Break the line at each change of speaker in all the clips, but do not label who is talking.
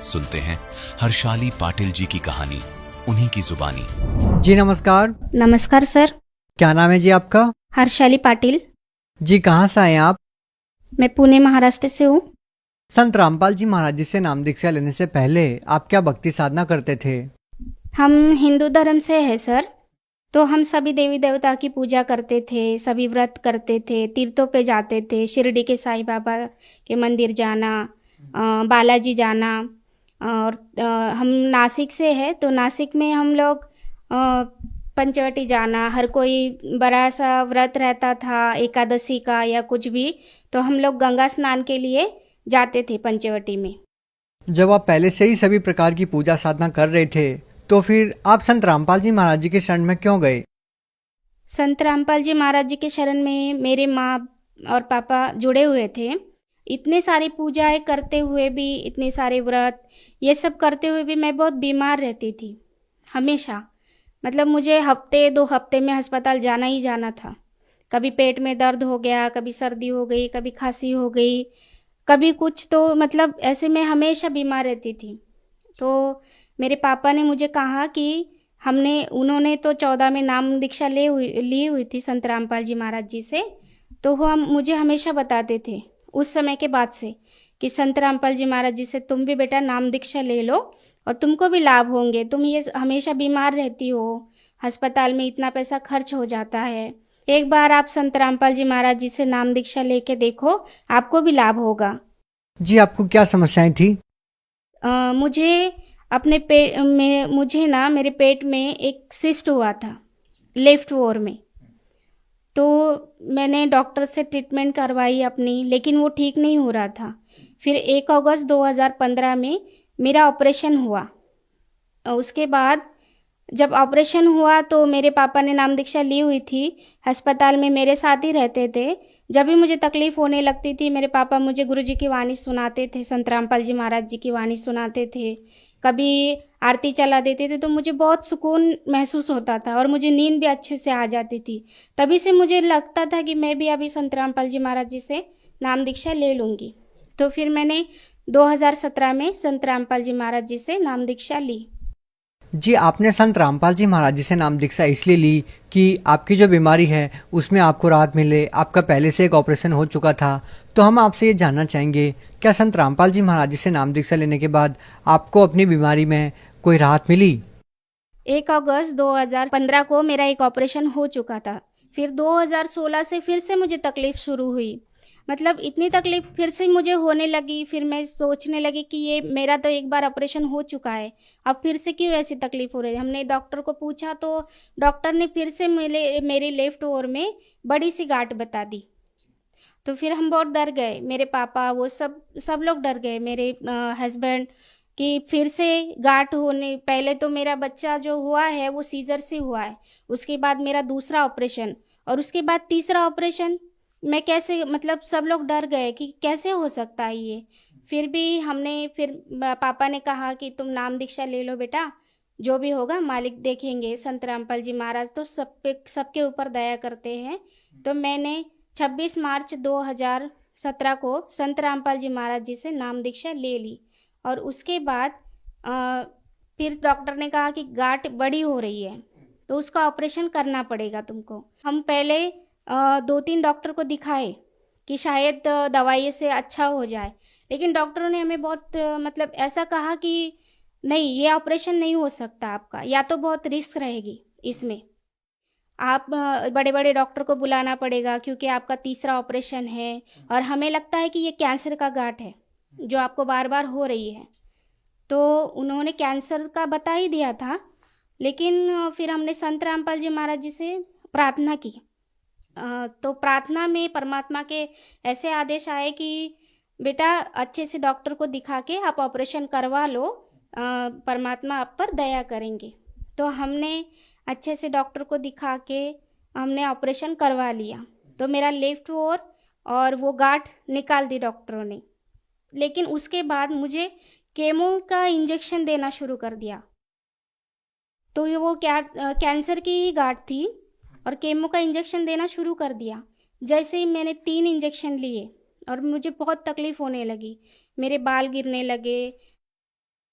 सुनते हैं हर्षाली पाटिल जी की कहानी, उन्हीं की जुबानी।
जी नमस्कार।
नमस्कार सर।
क्या नाम है जी आपका?
हर्षाली पाटिल।
जी कहाँ से आए हैं आप?
मैं पुणे महाराष्ट्र से हूँ।
संत रामपाल जी महाराज जी से नाम दीक्षा लेने से पहले आप क्या भक्ति साधना करते थे?
हम हिंदू धर्म से हैं सर, तो हम सभी देवी देवता की पूजा करते थे, सभी व्रत करते थे, तीर्थों पे जाते थे, शिरडी के साईं बाबा के मंदिर जाना, बालाजी जाना। और हम नासिक से हैं, तो नासिक में हम लोग पंचवटी जाना, हर कोई बड़ा सा व्रत रहता था एकादशी का या कुछ भी, तो हम लोग गंगा स्नान के लिए जाते थे पंचवटी में।
जब आप पहले से ही सभी प्रकार की पूजा साधना कर रहे थे तो फिर आप संत रामपाल जी महाराज जी के शरण में क्यों गए?
संत रामपाल जी महाराज जी के शरण में मेरे माँ और पापा जुड़े हुए थे। इतने सारी पूजाएं करते हुए भी, इतने सारे व्रत ये सब करते हुए भी मैं बहुत बीमार रहती थी हमेशा। मतलब मुझे हफ्ते 2 हफ्ते में अस्पताल जाना ही जाना था। कभी पेट में दर्द हो गया, कभी सर्दी हो गई, कभी खांसी हो गई, कभी कुछ, तो मतलब ऐसे में हमेशा बीमार रहती थी। तो मेरे पापा ने मुझे कहा कि उन्होंने तो 14 में नाम दीक्षा ली हुई थी संत रामपाल जी महाराज जी से, तो वो मुझे हमेशा बताते थे उस समय के बाद से कि संत रामपाल जी महाराज जी से तुम भी बेटा नाम दीक्षा ले लो और तुमको भी लाभ होंगे। तुम ये हमेशा बीमार रहती हो, अस्पताल में इतना पैसा खर्च हो जाता है, एक बार आप संत रामपाल जी महाराज जी से नाम दीक्षा लेके देखो, आपको भी लाभ होगा।
जी आपको क्या समस्याएं थी?
मुझे अपने मेरे पेट में एक सिस्ट हुआ था लेफ्ट वोर में। तो मैंने डॉक्टर से ट्रीटमेंट करवाई अपनी, लेकिन वो ठीक नहीं हो रहा था। फिर 1 अगस्त 2015 में मेरा ऑपरेशन हुआ। उसके बाद जब ऑपरेशन हुआ तो मेरे पापा ने नाम दीक्षा ली हुई थी, अस्पताल में मेरे साथ ही रहते थे। जब भी मुझे तकलीफ़ होने लगती थी मेरे पापा मुझे गुरु जी की वाणी सुनाते थे, संत रामपाल जी महाराज जी की वाणी सुनाते थे, कभी आरती चला देते थे, तो मुझे बहुत सुकून महसूस होता था और मुझे नींद भी अच्छे से आ जाती थी। तभी से मुझे लगता था कि मैं भी अभी संत रामपाल जी महाराज जी से नाम दीक्षा ले लूँगी। तो फिर मैंने 2017 में संत रामपाल जी महाराज जी से नाम दीक्षा ली।
जी आपने संत रामपाल जी महाराज जी से नाम दीक्षा इसलिए ली कि आपकी जो बीमारी है उसमें आपको राहत मिले। आपका पहले से एक ऑपरेशन हो चुका था। तो हम आपसे ये जानना चाहेंगे, क्या संत रामपाल जी महाराज जी से नाम दीक्षा लेने के बाद आपको अपनी बीमारी में कोई राहत मिली?
1 अगस्त 2015 को मेरा एक ऑपरेशन हो चुका था। फिर 2016 से फिर से मुझे तकलीफ़ शुरू हुई। मतलब इतनी तकलीफ़ फिर से मुझे होने लगी। फिर मैं सोचने लगी कि ये मेरा तो एक बार ऑपरेशन हो चुका है, अब फिर से क्यों ऐसी तकलीफ़ हो रही है। हमने डॉक्टर को पूछा तो डॉक्टर ने फिर से मेरे लेफ़्ट ओर में बड़ी सी गांठ बता दी। तो फिर हम बहुत डर गए, मेरे पापा वो सब लोग डर गए, मेरे हस्बैंड, कि फिर से गांठ होने। पहले तो मेरा बच्चा जो हुआ है वो सीजर से हुआ है, उसके बाद मेरा दूसरा ऑपरेशन और उसके बाद तीसरा ऑपरेशन। मैं कैसे, मतलब सब लोग डर गए कि कैसे हो सकता है ये। फिर भी फिर पापा ने कहा कि तुम नाम दीक्षा ले लो बेटा, जो भी होगा मालिक देखेंगे, संत रामपाल जी महाराज तो सबके ऊपर दया करते हैं। तो मैंने 26 मार्च 2017 को संत रामपाल जी महाराज जी से नाम दीक्षा ले ली। और उसके बाद फिर डॉक्टर ने कहा कि गांठ बड़ी हो रही है तो उसका ऑपरेशन करना पड़ेगा तुमको। हम पहले 2-3 डॉक्टर को दिखाए कि शायद दवाई से अच्छा हो जाए, लेकिन डॉक्टरों ने हमें बहुत मतलब ऐसा कहा कि नहीं, ये ऑपरेशन नहीं हो सकता आपका, या तो बहुत रिस्क रहेगी इसमें, आप बड़े बड़े डॉक्टर को बुलाना पड़ेगा क्योंकि आपका तीसरा ऑपरेशन है और हमें लगता है कि ये कैंसर का गांठ है जो आपको बार बार हो रही है। तो उन्होंने कैंसर का बता ही दिया था, लेकिन फिर हमने संत रामपाल जी महाराज जी से प्रार्थना की। तो प्रार्थना में परमात्मा के ऐसे आदेश आए कि बेटा अच्छे से डॉक्टर को दिखा के आप ऑपरेशन करवा लो, परमात्मा आप पर दया करेंगे। तो हमने अच्छे से डॉक्टर को दिखा के हमने ऑपरेशन करवा लिया। तो मेरा लेफ्ट ओर और वो गांठ निकाल दी डॉक्टरों ने, लेकिन उसके बाद मुझे केमो का इंजेक्शन देना शुरू कर दिया। तो ये वो कैंसर की ही गांठ थी और केमो का इंजेक्शन देना शुरू कर दिया। जैसे ही मैंने 3 इंजेक्शन लिए और मुझे बहुत तकलीफ़ होने लगी, मेरे बाल गिरने लगे,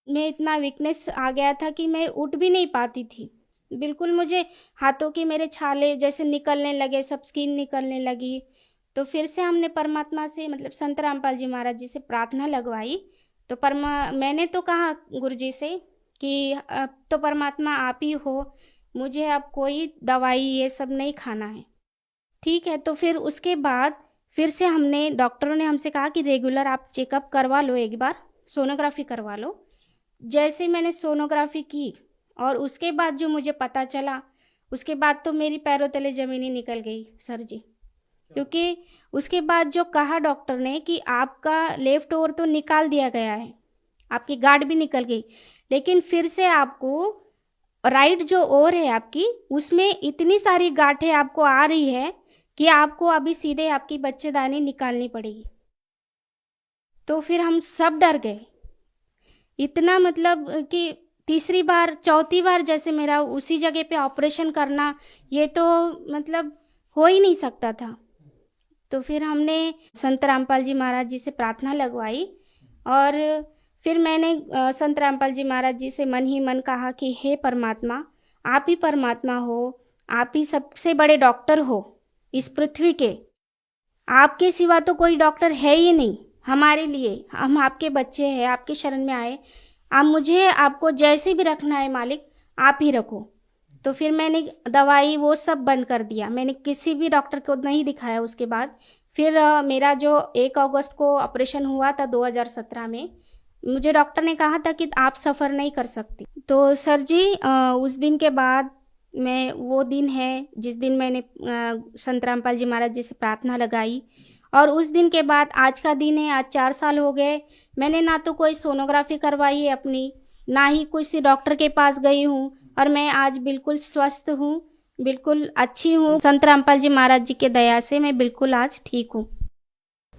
में इतना वीकनेस आ गया था कि मैं उठ भी नहीं पाती थी। बिल्कुल मुझे हाथों के मेरे छाले जैसे निकलने लगे, सब स्किन निकलने लगी। तो फिर से हमने परमात्मा से मतलब संत रामपाल जी महाराज जी से प्रार्थना लगवाई। तो मैंने तो कहा गुरुजी से कि अब तो परमात्मा आप ही हो, मुझे अब कोई दवाई ये सब नहीं खाना है। ठीक है, तो फिर उसके बाद फिर से हमने डॉक्टरों ने हमसे कहा कि रेगुलर आप चेकअप करवा लो, एक बार सोनोग्राफी करवा लो। जैसे मैंने सोनोग्राफी की और उसके बाद जो मुझे पता चला, उसके बाद तो मेरी पैरों तले ज़मीन ही निकल गई सर जी। क्योंकि उसके बाद जो कहा डॉक्टर ने कि आपका लेफ्ट ओवर तो निकाल दिया गया है, आपकी गार्ड भी निकल गई, लेकिन फिर से आपको राइट जो ओर है आपकी, उसमें इतनी सारी गांठें आपको आ रही है कि आपको अभी सीधे आपकी बच्चेदानी निकालनी पड़ेगी। तो फिर हम सब डर गए इतना, मतलब कि तीसरी बार चौथी बार जैसे मेरा उसी जगह पे ऑपरेशन करना, ये तो मतलब हो ही नहीं सकता था। तो फिर हमने संत रामपाल जी महाराज जी से प्रार्थना लगवाई और फिर मैंने संत रामपाल जी महाराज जी से मन ही मन कहा कि हे परमात्मा, आप ही परमात्मा हो, आप ही सबसे बड़े डॉक्टर हो इस पृथ्वी के, आपके सिवा तो कोई डॉक्टर है ही नहीं हमारे लिए। हम आपके बच्चे हैं, आपके शरण में आए, आप मुझे आपको जैसे भी रखना है मालिक, आप ही रखो। तो फिर मैंने दवाई वो सब बंद कर दिया, मैंने किसी भी डॉक्टर को नहीं दिखाया। उसके बाद फिर मेरा जो 1 अगस्त को ऑपरेशन हुआ था 2017 में, मुझे डॉक्टर ने कहा था कि आप सफ़र नहीं कर सकती। तो सर जी उस दिन के बाद मैं, वो दिन है जिस दिन मैंने संत रामपाल जी महाराज जी से प्रार्थना लगाई, और उस दिन के बाद आज का दिन है, आज 4 साल हो गए। मैंने ना तो कोई सोनोग्राफी करवाई है अपनी, ना ही किसी डॉक्टर के पास गई हूँ, और मैं आज बिल्कुल स्वस्थ हूँ, बिल्कुल अच्छी हूँ। संत रामपाल जी महाराज जी के दया से मैं बिल्कुल आज ठीक हूँ।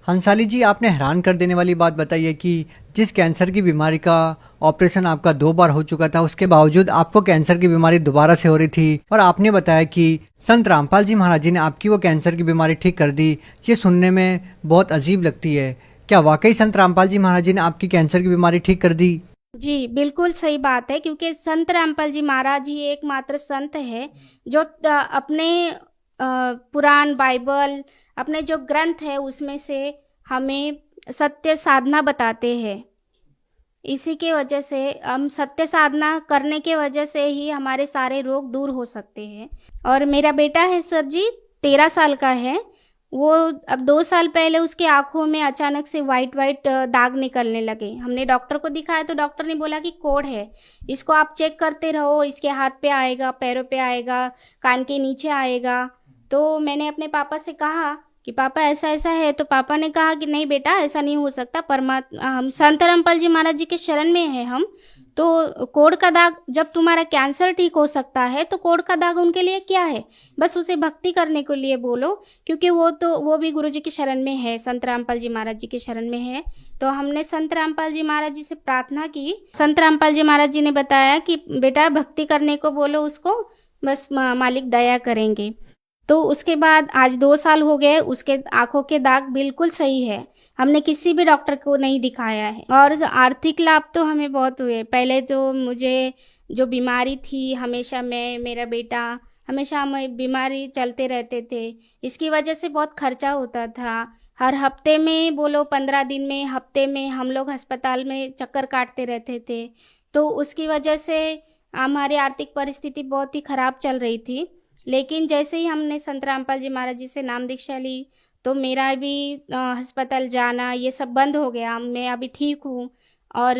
हंसाली जी, आपने हैरान कर देने वाली बात बताई है कि जिस कैंसर की बीमारी का ऑपरेशन आपका 2 बार हो चुका था, उसके बावजूद आपको कैंसर की बीमारी दोबारा से हो रही थी, और आपने बताया कि संत रामपाल जी महाराज जी ने आपकी वो कैंसर की बीमारी ठीक कर दी। ये सुनने में बहुत अजीब लगती है। क्या वाकई संत रामपाल जी महाराज जी ने आपकी कैंसर की बीमारी ठीक कर दी?
जी, बिल्कुल सही बात है, क्योंकि संत रामपाल जी महाराज ही एकमात्र संत है जो अपने पुराण, बाइबल, अपने जो ग्रंथ है उसमें से हमें सत्य साधना बताते हैं। इसी के वजह से हम सत्य साधना करने के वजह से ही हमारे सारे रोग दूर हो सकते हैं। और मेरा बेटा है सर जी, 13 साल का है। वो अब 2 साल पहले उसके आँखों में अचानक से वाइट दाग निकलने लगे। हमने डॉक्टर को दिखाया तो डॉक्टर ने बोला कि कोढ़ है, इसको आप चेक करते रहो, इसके हाथ पे आएगा, पैरों पे आएगा, कान के नीचे आएगा। तो मैंने अपने पापा से कहा कि पापा ऐसा ऐसा है, तो पापा ने कहा कि नहीं बेटा, ऐसा नहीं हो सकता, परमात्मा, हम संत रामपाल जी महाराज जी के शरण में हैं हम, तो कोढ़ का दाग, जब तुम्हारा कैंसर ठीक हो सकता है तो कोढ़ का दाग उनके लिए क्या है, बस उसे भक्ति करने के लिए बोलो, क्योंकि वो भी गुरु जी की शरण में है, संत रामपाल जी महाराज जी के शरण में है। तो हमने संत रामपाल जी महाराज जी से प्रार्थना की। संत रामपाल जी महाराज जी ने बताया कि बेटा भक्ति करने को बोलो उसको, बस मालिक दया करेंगे। तो उसके बाद आज 2 साल हो गए, उसके आंखों के दाग बिल्कुल सही है। हमने किसी भी डॉक्टर को नहीं दिखाया है, और आर्थिक लाभ तो हमें बहुत हुए। पहले जो मुझे जो बीमारी थी, हमेशा मैं, मेरा बेटा, हमेशा हमें बीमारी चलते रहते थे, इसकी वजह से बहुत खर्चा होता था। हर हफ्ते में बोलो 15 दिन में, हफ्ते में हम लोग अस्पताल में चक्कर काटते रहते थे। तो उसकी वजह से हमारी आर्थिक परिस्थिति बहुत ही ख़राब चल रही थी। लेकिन जैसे ही हमने संत रामपाल जी महाराज जी से नाम दीक्षा ली, तो मेरा भी अस्पताल जाना ये सब बंद हो गया। मैं अभी ठीक हूँ, और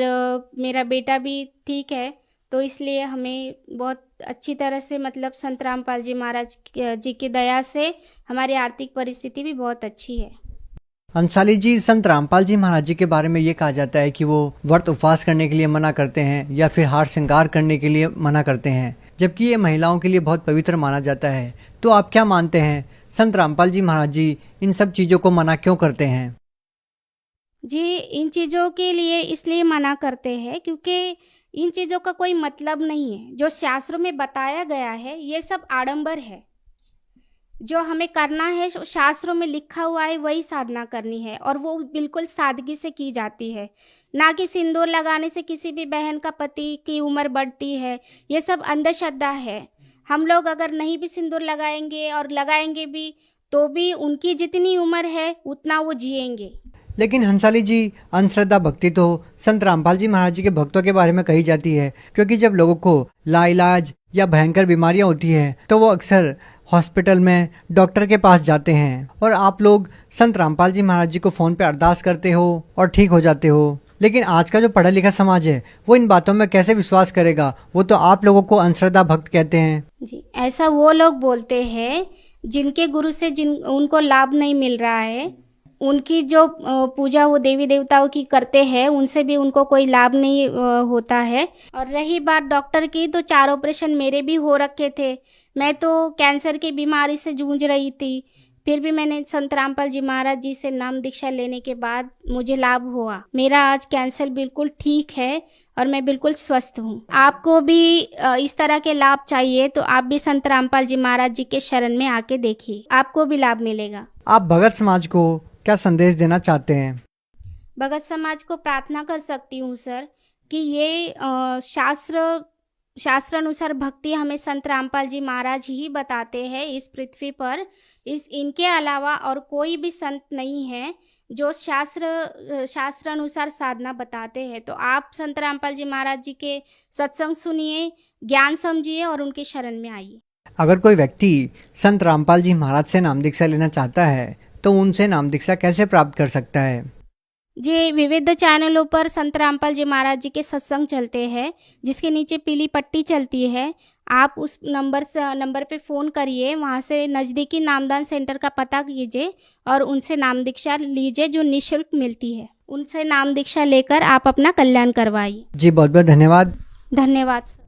मेरा बेटा भी ठीक है। तो इसलिए हमें बहुत अच्छी तरह से, मतलब संत रामपाल जी महाराज जी की दया से हमारी आर्थिक परिस्थिति भी बहुत अच्छी है।
हंसाली जी, संत रामपाल जी महाराज जी के बारे में ये कहा जाता है कि वो व्रत उपवास करने के लिए मना करते हैं, या फिर हार श्रृंगार करने के लिए मना करते हैं, जबकि ये महिलाओं के लिए बहुत पवित्र माना जाता है। तो आप क्या मानते हैं, संत रामपाल जी महाराज जी इन सब चीज़ों को मना क्यों करते हैं?
जी, इन चीज़ों के लिए इसलिए मना करते हैं क्योंकि इन चीज़ों का कोई मतलब नहीं है। जो शास्त्रों में बताया गया है ये सब आडंबर है। जो हमें करना है शास्त्रों में लिखा हुआ है वही साधना करनी है, और वो बिल्कुल सादगी से की जाती है। ना कि सिंदूर लगाने से किसी भी बहन का पति की उम्र बढ़ती है, ये सब अंधश्रद्धा है। हम लोग अगर नहीं भी सिंदूर लगाएंगे और लगाएंगे भी तो भी उनकी जितनी उम्र है उतना वो जिएंगे।
लेकिन हंसाली जी, अंधश्रद्धा भक्ति तो संत रामपाल जी महाराज जी के भक्तों के बारे में कही जाती है, क्योंकि जब लोगों को लाइलाज या भयंकर बीमारियां होती हैं तो वो अक्सर हॉस्पिटल में डॉक्टर के पास जाते हैं, और आप लोग संत रामपाल जी महाराज जी को फ़ोन पे अरदास करते हो और ठीक हो जाते हो। लेकिन आज का जो पढ़ा लिखा समाज है वो इन बातों में कैसे विश्वास करेगा? वो तो आप लोगों को अंधश्रद्धा भक्त कहते हैं।
जी, ऐसा वो लोग बोलते हैं जिनके गुरु से उनको लाभ नहीं मिल रहा है, उनकी जो पूजा वो देवी देवताओं की करते हैं उनसे भी उनको कोई लाभ नहीं होता है। और रही बात डॉक्टर की, तो 4 ऑपरेशन मेरे भी हो रखे थे। मैं तो कैंसर की बीमारी से जूझ रही थी, फिर भी मैंने संत रामपाल जी महाराज जी से नाम दीक्षा लेने के बाद मुझे लाभ हुआ। मेरा आज कैंसर बिल्कुल ठीक है और मैं बिल्कुल स्वस्थ हूँ। आपको भी इस तरह के लाभ चाहिए तो आप भी संत रामपाल जी महाराज जी के शरण में आके देखिए, आपको भी लाभ मिलेगा।
आप भगत समाज को क्या संदेश देना चाहते हैं?
भगत समाज को प्रार्थना कर सकती हूँ सर कि ये शास्त्र अनुसार भक्ति हमें संत रामपाल जी महाराज ही बताते हैं इस पृथ्वी पर। इनके अलावा और कोई भी संत नहीं है जो शास्त्र अनुसार साधना बताते हैं। तो आप संत रामपाल जी महाराज जी के सत्संग सुनिए, ज्ञान समझिए और उनके शरण में आइए।
अगर कोई व्यक्ति संत रामपाल जी महाराज से नाम दीक्षा लेना चाहता है तो उनसे नाम दीक्षा कैसे प्राप्त कर सकता है?
जी, विविध चैनलों पर संत रामपाल जी महाराज जी के सत्संग चलते हैं, जिसके नीचे पीली पट्टी चलती है। आप उस नंबर पे फ़ोन करिए, वहाँ से नज़दीकी नामदान सेंटर का पता कीजिए और उनसे नाम दीक्षा लीजिए जो निःशुल्क मिलती है। उनसे नाम दीक्षा लेकर आप अपना कल्याण करवाइए।
जी, बहुत बहुत धन्यवाद।
धन्यवाद सर।